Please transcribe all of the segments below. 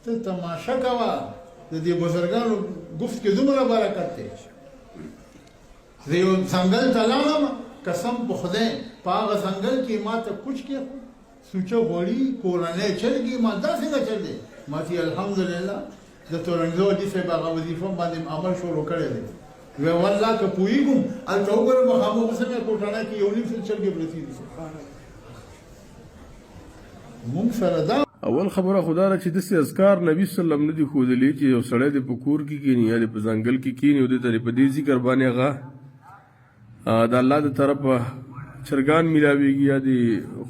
ته تماشا کوه د دې بزرګانو گفت کې دومره برکت دی زه یو ځنګل ته لاړم قسم په خدای په هغه ځنګل کې ما ته کوچ کېښود سوچه غوړي کورنۍ چرګې ما دا څنګه چل دی ما چې الحمدلله د تورنګزو حاجي صاحب هغه وظیفه باندې عمل شروع کړی دی وی والله که پوهېږم هلته وګورم مخامخ څنګه کوټانه کې یو نیم سل چرګې پرتې دي مونږ سره دا اول خبره خدا را چې داسې اذکار نبي صلی الله علیه وسلم نه دي ښودلي چې یو سړی دې په کور کې کښېني یا دې په ځنګل کې کښېني او دې ته په دې ذکر باندې هغه د الله د طرفه چرګان میلاویږي یا د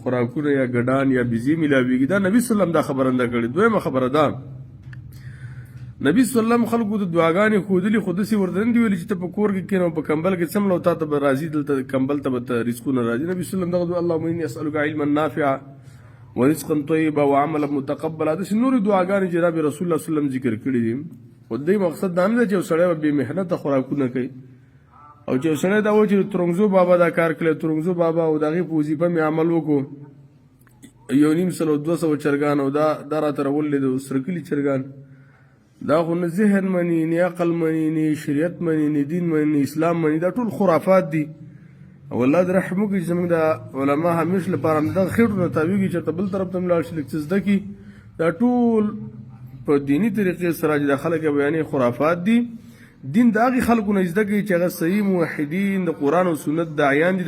خوراکونه یا ګډان یا بيزي میلاویږي دا نبي صلی الله علیه وسلم دا خبرنده کړې. دویمه خبره ده نبی صلی الله علیه وسلم خلکو ته دعاګانې ښودلي خو داسې ورته نه دي ویلي چې ته په کور کې کښېنه او په کمبل کې څمله او تا ته به راځي دلته کمبل ته به ته رزقونه راځي. نبي صلی الله علیه وسلم دغه دعا اللهم اني اسألک علما نافعا ورزقا طیبا وعملا متقبلا داسې نورې دعاګانې جناب رسول الله صلی الله علیه وسلم ذکر کړي دي. خو دې مقصد دا نه دی چې یو سړی به بې محنته خوراکونه کوي او چې یو سړی دا وایي چې ترنګزو بابا دا کار کړی ترنګزو بابا او د هغې په وظیفه مې عمل وکړو 1,500 چرګان او دا راته راولې د سره کلي چرګان دا خو نه ذهن مني نه عقل مني نه شریعت مني نه دین مني نه اسلام مني دا ټول خرافات دي. او الله دې رحم وکړي چې زموږ د علما همیش لپاره همدغه خېټو نه تاویږي چېرته بل طرف ته هم لاړ شي لږ څه زده کړي دا ټول په دیني طریقې سره چې دا خلک بیانې خرافات دي. دین د هغې خلکو نه زده کوي چې هغه صحیح موحدین د قرآن او سنت داعیان دي.